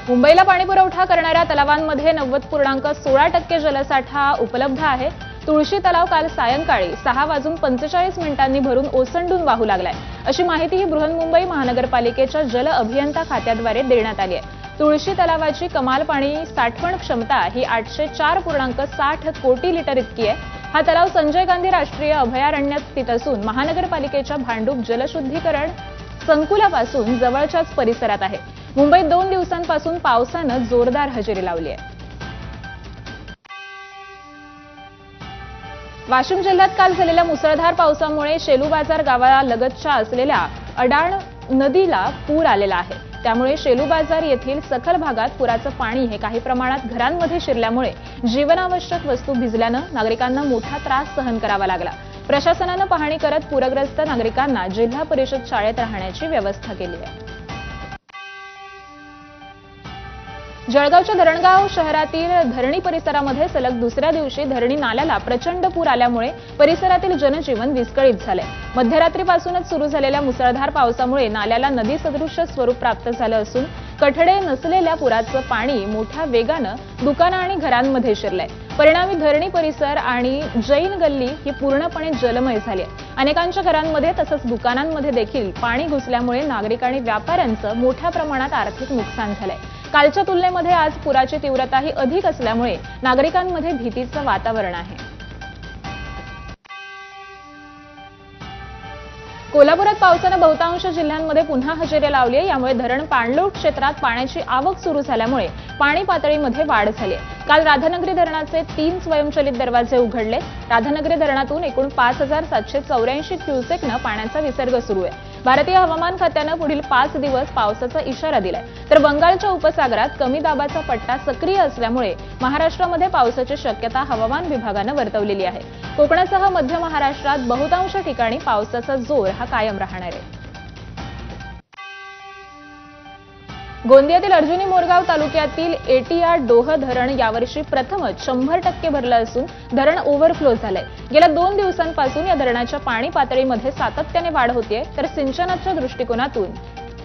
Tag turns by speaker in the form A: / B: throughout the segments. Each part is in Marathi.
A: मुंबईला पाणीपुरवठा करणाऱ्या तलावांमध्ये 90.16% जलसाठा उपलब्ध आहे। तुळशी तलाव काल सायंकाळी 6:45 भरून ओसंडून वाहू लागलाय, अशी माहिती ही बृहन्मुंबई महानगरपालिकेच्या जल अभियंता खात्याद्वारे देण्यात आली आहे। तुळशी तलावाची कमाल पाणी साठवण क्षमता ही 804.60 कोटी लिटर इतकी आहे। हा तलाव संजय गांधी राष्ट्रीय अभयारण्यात स्थित असून महानगरपालिकेच्या भांडूप जलशुद्धीकरण संकुलापासून जवळच्याच परिसरात आहे। मुंबईत 2 दिवसांपासून पावसानं जोरदार हजेरी लावली आहे। वाशिम जिल्ह्यात काल झालेल्या मुसळधार पावसामुळे शेलू बाजार गावाला लगतच्या असलेल्या अडाण नदीला पूर आलेला आहे। त्यामुळे शेलू बाजार येथील सखल भागात पुराचं पाणी हे काही प्रमाणात घरांमध्ये शिरल्यामुळे जीवनावश्यक वस्तू भिजल्यानं नागरिकांना मोठा त्रास सहन करावा लागला। प्रशासनानं पाहणी करत पूरग्रस्त नागरिकांना जिल्हा परिषद शाळेत राहण्याची व्यवस्था केली आहे। जळगावच्या धरणगाव शहरातील धरणी परिसरामध्ये सलग दुसऱ्या दिवशी धरणी नाल्याला प्रचंड पूर आल्यामुळे परिसरातील जनजीवन विस्कळीत झाले। मध्यरात्रीपासूनच सुरू झालेल्या मुसळधार पावसामुळे नाल्याला नदी सदृश स्वरूप प्राप्त झालं असून कठडे नसलेल्या पुराचं पाणी मोठ्या वेगानं दुकानं आणि घरांमध्ये शिरलंय। परिणामी धरणी परिसर आणि जैन गल्ली ही पूर्णपणे जलमय झाली आहे। अनेकांच्या घरांमध्ये तसंच दुकानांमध्ये देखील पाणी घुसल्यामुळे नागरिक आणि व्यापाऱ्यांचं मोठ्या प्रमाणात आर्थिक नुकसान झालंय। कालच्या तुलनेमध्ये आज पुराची तीव्रताही अधिक असल्यामुळे नागरिकांमध्ये भीतीचं वातावरण आहे। कोल्हापुरात पावसानं बहुतांश जिल्ह्यांमध्ये पुन्हा हजेरी लावली आहे। यामुळे धरण पाणलोट क्षेत्रात पाण्याची आवक सुरू झाल्यामुळे पाणी पातळीमध्ये वाढ झाली आहे। काल राधानगरी धरणाचे 3 स्वयंचलित दरवाजे उघडले। राधानगरी धरणातून एकूण 5,784 क्युसेकनं पाण्याचा विसर्ग सुरू आहे। भारतीय हवामान खात्यानं पुढील 5 दिवस पावसाचा इशारा दिलाय, तर बंगालच्या उपसागरात कमी दाबाचा पट्टा सक्रिय असल्यामुळे महाराष्ट्रामध्ये पावसाची शक्यता हवामान विभागानं वर्तवलेली आहे। कोकणासह मध्य महाराष्ट्रात बहुतांश ठिकाणी पावसाचा जोर हा कायम राहणार आहे। गोंदियातील अर्जुनी मोरगाव तालुक्यातील एटिया डोह धरण यावर्षी प्रथमच 100% भरलं असून धरण ओव्हरफ्लो झालंय। गेल्या 2 दिवसांपासून या धरणाच्या पाणी पातळीमध्ये सातत्याने वाढ होतीये, तर सिंचनाच्या दृष्टिकोनातून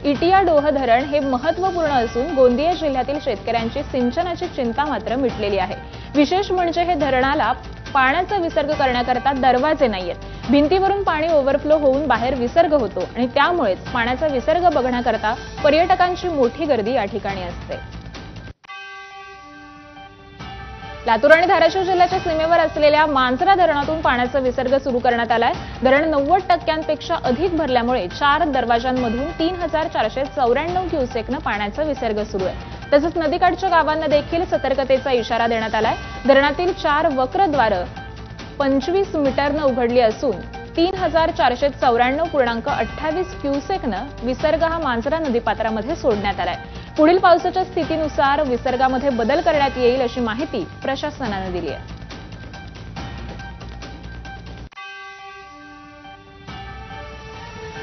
A: इटिया डोह धरण हे महत्त्वपूर्ण असून गोंदिया जिल्ह्यातील शेतकऱ्यांची सिंचनाची चिंता मात्र मिटलेली आहे। विशेष म्हणजे हे धरणाला पाण्याचा विसर्ग करण्याकरता दरवाजे नाहीयेत। भिंतीवरून पाणी ओव्हरफ्लो होऊन बाहेर विसर्ग होतो आणि त्यामुळेच पाण्याचा विसर्ग बघण्याकरता पर्यटकांची मोठी गर्दी या ठिकाणी असते। लातूर आणि धाराशिव जिल्ह्याच्या सीमेवर असलेल्या मांजरा धरणातून पाण्याचा विसर्ग सुरू करण्यात आलाय। धरण 90% अधिक भरल्यामुळे 4 दरवाजांमधून 3,494 क्युसेकनं पाण्याचा विसर्ग सुरू आहे। तसंच नदीकाठच्या गावांना देखील सतर्कतेचा इशारा देण्यात आलाय। धरणातील 4 वक्रद्वारं 25 मीटरनं उघडली असून 3,494.28 क्युसेकनं विसर्ग हा मांजरा नदीपात्रामध्ये सोडण्यात आलाय। पुढील पावसाच्या स्थितीनुसार विसर्गामध्ये बदल करण्यात येईल अशी माहिती प्रशासनानं दिली आहे।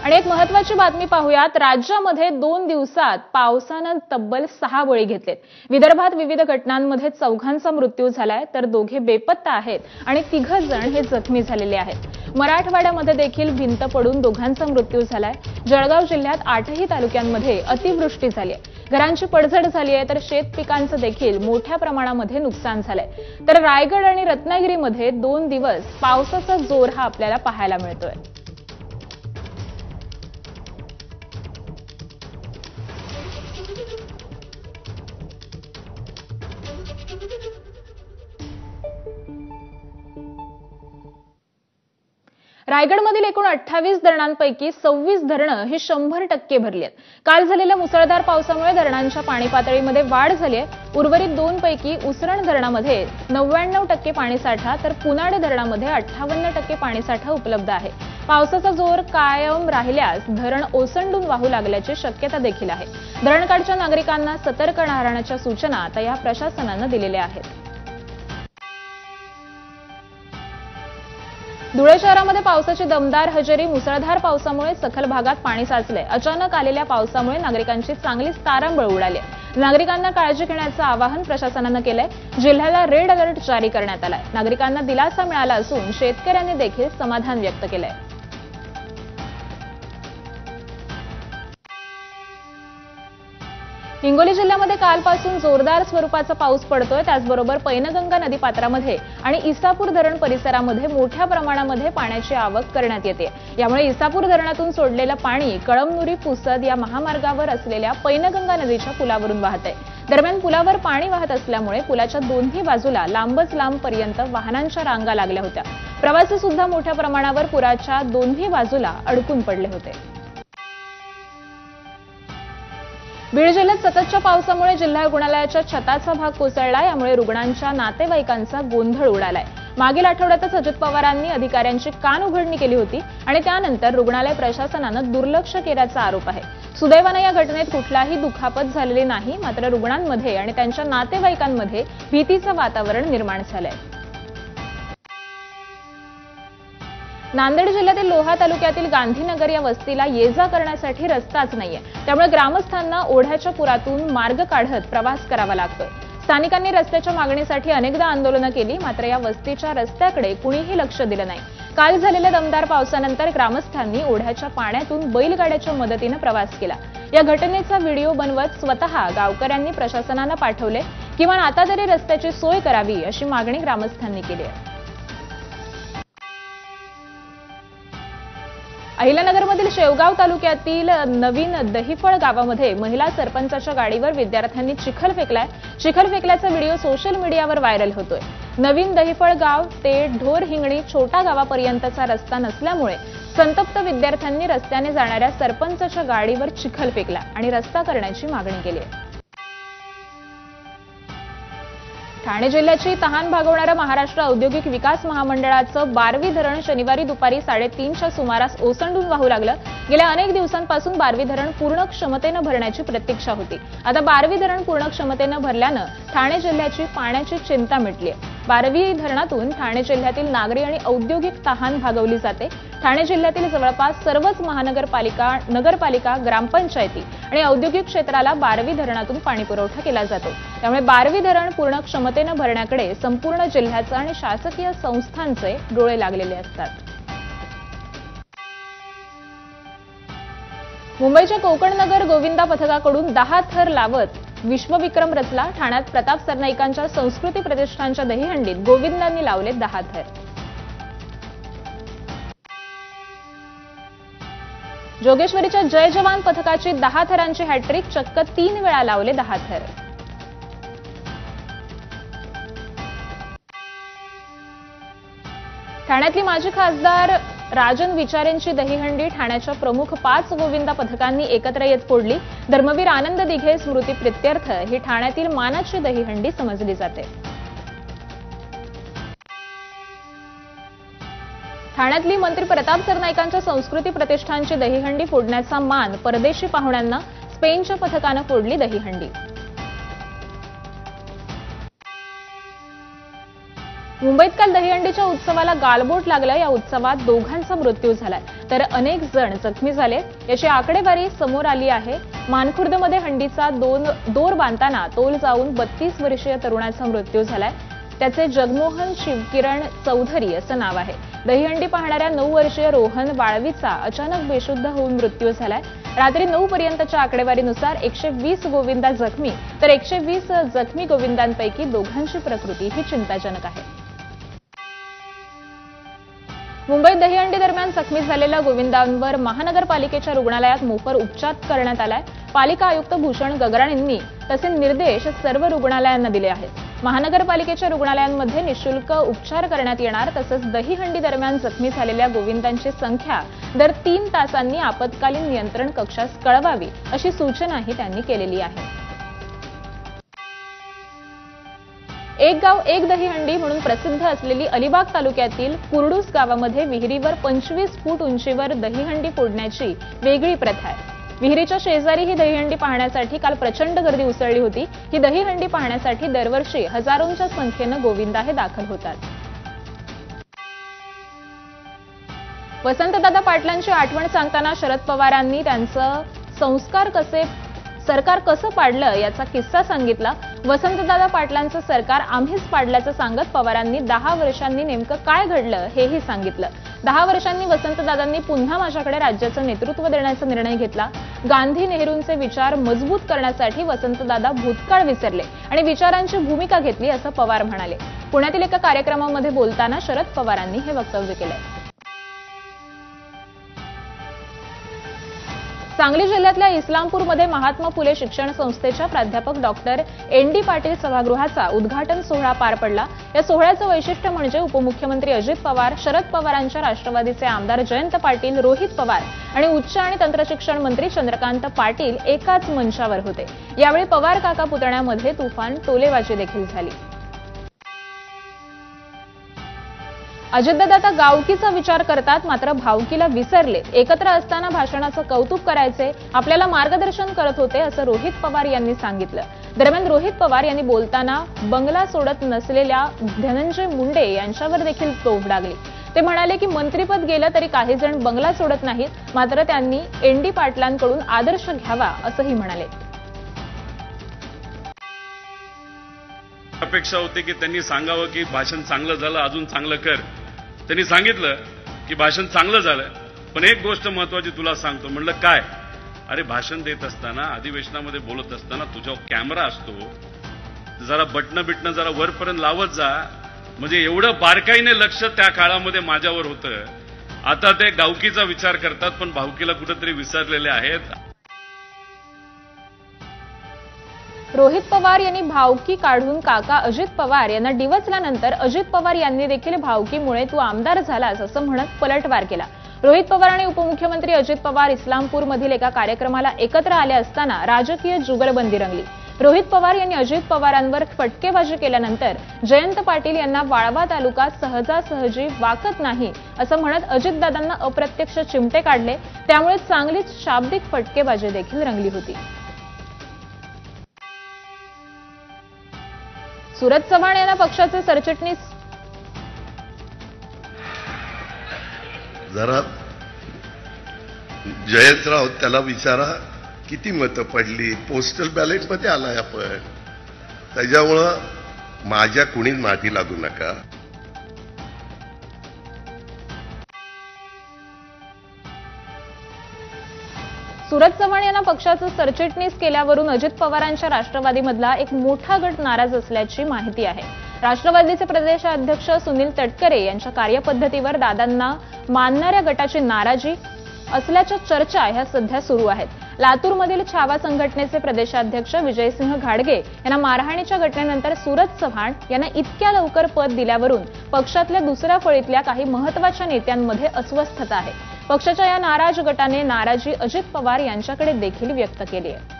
A: आणि एक महत्त्वाची बातमी पाहूयात। राज्यामध्ये 2 दिवसात पावसानं तब्बल 6 बळी घेतलेत। विदर्भात विविध घटनांमध्ये 4घांचा मृत्यू झालाय, तर 2 बेपत्ता आहेत आणि 3 जण हे जखमी झालेले आहेत। मराठवाड्यामध्ये देखील भिंत पडून 2घांचा मृत्यू झालाय। जळगाव जिल्ह्यात 8ही तालुक्यांमध्ये अतिवृष्टी झाली आहे। घरांची पडझड झाली आहे, तर शेत पिकांचं देखील मोठ्या प्रमाणामध्ये नुकसान झालंय। तर रायगड आणि रत्नागिरीमध्ये 2 दिवस पावसाचा जोर हा आपल्याला पाहायला मिळतोय। रायगडमधील एकूण 28 धरणांपैकी 26 धरणं ही 100% भरली आहेत। काल झालेल्या मुसळधार पावसामुळे धरणांच्या पाणी पातळीमध्ये वाढ झाली आहे। उर्वरित 2 पैकी उसरण धरणामध्ये 99% पाणीसाठा, तर पुनाड धरणामध्ये 58% पाणीसाठा उपलब्ध आहे। पावसाचा जोर कायम राहिल्यास धरण ओसंडून वाहू लागल्याची शक्यता देखील आहे। धरणकाठच्या नागरिकांना सतर्क राहण्याच्या सूचना आता या प्रशासनानं दिलेल्या आहेत। धुळे शहरामध्ये पावसाची दमदार हजेरी। मुसळधार पावसामुळे सखल भागात पाणी साचलंय। अचानक आलेल्या पावसामुळे नागरिकांची चांगलीच तारांबळ उडाली आहे। नागरिकांना काळजी घेण्याचं आवाहन प्रशासनानं केलंय। जिल्ह्याला रेड अलर्ट जारी करण्यात आलाय। नागरिकांना दिलासा मिळाला असून शेतकऱ्यांनी देखील समाधान व्यक्त केलंय। हिंगोली जिल्ह्यामध्ये कालपासून जोरदार स्वरूपाचा पाऊस पडतोय। त्याचबरोबर पैनगंगा नदीपात्रामध्ये आणि इसापूर धरण परिसरामध्ये मोठ्या प्रमाणामध्ये पाण्याची आवक करण्यात येते। यामुळे इसापूर धरणातून सोडलेलं पाणी कळमनुरी पुसद या महामार्गावर असलेल्या पैनगंगा नदीच्या पुलावरून वाहतंय। दरम्यान पुलावर पाणी वाहत असल्यामुळे पुलाच्या दोन्ही बाजूला लांबच लांबपर्यंत वाहनांच्या रांगा लागल्या होत्या। प्रवासी सुद्धा मोठ्या प्रमाणावर पुलाच्या दोन्ही बाजूला अडकून पडले होते। बीड जिल्ह्यात सततच्या पावसामुळे जिल्हा रुग्णालयाच्या छताचा भाग कोसळला। यामुळे रुग्णांच्या नातेवाईकांचा गोंधळ उडालाय। मागील आठवड्यातच अजित पवारांनी अधिकाऱ्यांची कान उघडणी केली होती आणि त्यानंतर रुग्णालय प्रशासनानं दुर्लक्ष केल्याचा आरोप आहे। सुदैवाने या घटनेत कुठलाही दुखापत झालेली नाही, मात्र रुग्णांमध्ये आणि त्यांच्या नातेवाईकांमध्ये भीतीचं वातावरण निर्माण झालंय। नांदेड जिल्ह्यातील लोहा तालुक्यातील गांधीनगर या वस्तीला ये-जा करण्यासाठी रस्ताच नाहीये। त्यामुळे ग्रामस्थांना ओढ्याच्या पुरातून मार्ग काढत प्रवास करावा लागतोय। स्थानिकांनी रस्त्याच्या मागणीसाठी अनेकदा आंदोलनं केली, मात्र या वस्तीच्या रस्त्याकडे कुणीही लक्ष दिलं नाही। काल झालेल्या दमदार पावसानंतर ग्रामस्थांनी ओढ्याच्या पाण्यातून बैलगाड्याच्या मदतीने प्रवास केला। या घटनेचा व्हिडिओ बनवत स्वतः गावकऱ्यांनी प्रशासनाला पाठवले। किमान आता तरी रस्त्याची सोय करावी अशी मागणी ग्रामस्थांनी केली आहे। अहिल्यानगरमधील शेवगाव तालुक्यातील नवीन दहिफळ गावामध्ये महिला सरपंचाच्या गाडीवर विद्यार्थ्यांनी चिखल फेकलाय। चिखल फेकल्याचा व्हिडिओ सोशल मीडियावर व्हायरल होतोय। नवीन दहिफळ गाव ते ढोर हिंगणी छोटा गावापर्यंतचा रस्ता नसल्यामुळे संतप्त विद्यार्थ्यांनी रस्त्याने जाणाऱ्या सरपंचाच्या गाडीवर चिखल फेकला आणि रस्ता करण्याची मागणी केली आहे। ठाणे जिल्ह्याची तहान भागवणारं महाराष्ट्र औद्योगिक विकास महामंडळाचं बारवी धरण शनिवारी दुपारी 3:30च्या सुमारास ओसंडून वाहू लागलं। गेल्या अनेक दिवसांपासून बारवी धरण पूर्ण क्षमतेनं भरण्याची प्रतीक्षा होती। आता बारवी धरण पूर्ण क्षमतेनं भरल्यानं ठाणे जिल्ह्याची पाण्याची चिंता मिटली आहे। बारवी धरणातून ठाणे जिल्ह्यातील नागरी आणि औद्योगिक तहान भागवली जाते। ठाणे जिल्ह्यातील जवळपास सर्वच महानगरपालिका, नगरपालिका, ग्रामपंचायती आणि औद्योगिक क्षेत्राला बारवी धरणातून पाणी पुरवठा केला जातो। त्यामुळे बारवी धरण पूर्ण क्षमतेनं भरण्याकडे संपूर्ण जिल्ह्याचे आणि शासकीय संस्थांचे डोळे लागलेले असतात। मुंबईच्या कोकण नगर गोविंदा पथकाकडून 10 थर लावत विश्वविक्रम रचला। ठाण्यात प्रताप सरनाईकांच्या संस्कृती प्रतिष्ठानच्या दहीहंडीत गोविंदांनी लावले 10 थर। जोगेश्वरीच्या जय जवान पथकाची 10 थरांची हॅट्रिक, चक्क 3 वेळा लावले 10 थर। ठाण्यातली माजी खासदार राजन विचारेंची दहीहंडी ठाण्याच्या प्रमुख 5 गोविंदा पथकांनी एकत्र येत फोडली। धर्मवीर आनंद दिघे स्मृती प्रित्यर्थ ही ठाण्यातील मानाची दहीहंडी समजली जाते। ठाण्यातली मंत्री प्रताप सरनाईकांच्या संस्कृती प्रतिष्ठानची दहीहंडी फोडण्याचा मान परदेशी पाहुण्यांना, स्पेनच्या पथकानं फोडली दहीहंडी। मुंबईत काल दहीहंडीच्या उत्सवाला गालबोट लागलं। या उत्सवात दोघांचा मृत्यू झालाय तर अनेक जण जखमी झाले। याची आकडेवारी समोर आली आहे। मानखुर्दमध्ये हंडीचा दोर बांधताना तोल जाऊन 32 वर्षीय तरुणाचा मृत्यू झालाय। त्याचे जगमोहन शिवकिरण चौधरी असं नाव आहे। दहीहंडी पाहणाऱ्या 9 वर्षीय रोहन वाळवीचा अचानक बेशुद्ध होऊन मृत्यू झालाय। रात्री 9 पर्यंतच्या आकडेवारीनुसार 120 गोविंदा जखमी तर 120 जखमी गोविंदांपैकी दोघांची प्रकृती ही चिंताजनक आहे। मुंबईत दहीहंडी दरम्यान जखमी झालेल्या गोविंदांवर महानगरपालिकेच्या रुग्णालयात मोफत उपचार करण्यात आलाय। पालिका आयुक्त भूषण गगराणींनी तसे निर्देश सर्व रुग्णालयांना दिले आहेत। महानगरपालिकेच्या रुग्णालयांमध्ये निःशुल्क उपचार करण्यात येणार। तसंच दहीहंडी दरम्यान जखमी झालेल्या गोविंदांची संख्या दर 3 तासांनी आपत्कालीन नियंत्रण कक्षास कळवावी अशी सूचनाही त्यांनी केलेली आहे। एक गाव एक दहीहंडी म्हणून प्रसिद्ध असलेली अलिबाग तालुक्यातील कुर्डूस गावामध्ये विहिरीवर 25 फूट उंचीवर दहीहंडी फोडण्याची वेगळी प्रथा आहे। विहिरीच्या शेजारी ही दहीहंडी पाहण्यासाठी काल प्रचंड गर्दी उसळली होती। ही दहीहंडी पाहण्यासाठी दरवर्षी हजारोंच्या संख्येनं गोविंदा हे दाखल होतात। वसंतदादा पाटलांची आठवण सांगताना शरद पवारांनी त्यांचं सरकार कसं पाडलं याचा किस्सा सांगितला। वसंतदादा पाटलांचं सरकार आम्हीच पाडल्याचं सांगत पवारांनी 10 वर्षांनी नेमकं काय घडलं हेही सांगितलं। 10 वर्षांनी वसंतदादांनी पुन्हा माझ्याकडे राज्याचं नेतृत्व देण्याचा निर्णय घेतला गांधी नेहरूंचे विचार मजबूत करण्यासाठी वसंतदादा भूतकाळ विसरले आणि विचारांची भूमिका घेतली असं पवार म्हणाले. पुण्यातील एका कार्यक्रमामध्ये बोलताना शरद पवारांनी हे वक्तव्य केलं. सांगली जिल्ह्यातल्या इस्लामपूरमध्ये महात्मा फुले शिक्षण संस्थेच्या प्राध्यापक डॉक्टर एन.डी. पाटील सभागृहाचा उद्घाटन सोहळा पार पडला. या सोहळ्याचं वैशिष्ट्य म्हणजे उपमुख्यमंत्री अजित पवार, शरद पवारांच्या राष्ट्रवादीचे आमदार जयंत पाटील, रोहित पवार आणि उच्च आणि तंत्रशिक्षण मंत्री चंद्रकांत पाटील एकाच मंचावर होते. यावेळी पवार काका पुतण्यामध्ये तुफान टोलेबाजी देखील झाली. अजितदादा आता गावकीचा विचार करतात, मात्र भावकीला विसरले. एकत्र असताना भाषणाचं कौतुक करायचे, आपल्याला मार्गदर्शन करत होते असं रोहित पवार यांनी सांगितलं. दरम्यान रोहित पवार यांनी बोलताना बंगला सोडत नसलेल्या धनंजय मुंडे यांच्यावर देखील तोफ डागली. ते म्हणाले की मंत्रिपद गेलं तरी काही जण बंगला सोडत नाहीत, मात्र त्यांनी एन.डी. पाटलांकडून आदर्श घ्यावा असंही म्हणाले.
B: अपेक्षा होती की त्यांनी सांगावं की भाषण चांगलं झालं, अजून चांगलं कर. त्यांनी सांगितलं की भाषण चांगलं झालं, पण एक गोष्ट महत्वाची तुला सांगतो. म्हणलं काय? अरे भाषण देत असताना, अधिवेशनामध्ये बोलत असताना तुझ्यावर कॅमेरा असतो, जरा बटणं जरा वरपर्यंत लावत जा. म्हणजे एवढं बारकाईने लक्ष त्या काळामध्ये माझ्यावर होतं. आता ते गावकीचा विचार करतात, पण भावकीला कुठेतरी विसरलेले आहेत.
A: रोहित पवार यांनी भावकी काढून काका अजित पवार यांना डिवचल्यानंतर अजित पवार यांनी देखील भावकीमुळे तू आमदार झालास असं म्हणत पलटवार केला. रोहित पवार आणि उपमुख्यमंत्री अजित पवार इस्लामपूरमधील एका कार्यक्रमाला एकत्र आले असताना राजकीय जुगलबंदी रंगली. रोहित पवार यांनी अजित पवारांवर फटकेबाजी केल्यानंतर जयंत पाटील यांना वाळवा तालुका सहजासहजी वाकत नाही असं म्हणत अजितदादांना अप्रत्यक्ष चिमटे काढले. त्यामुळे चांगलीच शाब्दिक फटकेबाजी देखील रंगली होती. सूरज चव्हाण यांना पक्षाचे सरचिटणीस
C: जरा जयंतराव त्याला विचारा किती मतं पडली. पोस्टल बॅलेटमध्ये आलाय आपण, त्याच्यामुळं माझ्या कुणीच मागे लागू नका.
A: सूरज चव्हाण यांना पक्षाचं सरचिटणीस केल्यावरून अजित पवारांच्या राष्ट्रवादीमधला एक मोठा गट नाराज असल्याची माहिती आहे. राष्ट्रवादीचे प्रदेशाध्यक्ष सुनील तटकरे यांच्या कार्यपद्धतीवर दादांना मानणाऱ्या गटाची नाराजी असल्याच्या चर्चा ह्या सध्या सुरू आहेत. लातूरमधील छावा संघटनेचे प्रदेशाध्यक्ष विजयसिंह घाडगे यांना मारहाणीच्या घटनेनंतर सूरज चव्हाण यांना इतक्या लवकर पद दिल्यावरून पक्षातल्या दुसऱ्या फळीतल्या काही महत्वाच्या नेत्यांमध्ये अस्वस्थता आहे. पक्षाच्या या नाराज गटाने नाराजी अजित पवार यांच्याकडे देखील व्यक्त केली आहे.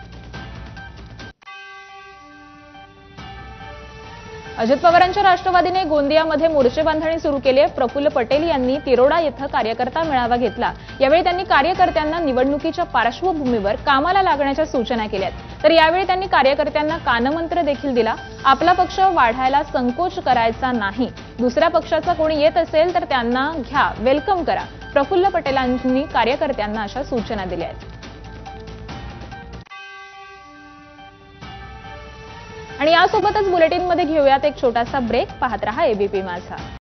A: अजित पवारांच्या राष्ट्रवादीने गोंदियामध्ये मोर्चे बांधणी सुरू केली आहे. प्रफुल्ल पटेल यांनी तिरोडा येथे कार्यकर्ता मेळावा घेतला. यावेळी त्यांनी कार्यकर्त्यांना निवडणुकीच्या पार्श्वभूमीवर कामाला लागण्याच्या सूचना केल्या. तर यावेळी त्यांनी कार्यकर्त्यांना कानमंत्र देखील दिला. आपला पक्ष वाढायला संकोच करायचा नाही. दुसऱ्या पक्षाचा कोणी येत असेल तर त्यांना घ्या, वेलकम करा. प्रफुल्ल पटेलांनी कार्यकर्त्यांना अशा सूचना दिल्या आहेत. आणि यासोबतच बुलेटिनमध्ये घेऊयात एक छोटासा ब्रेक. पाहत रहा एबीपी माझा.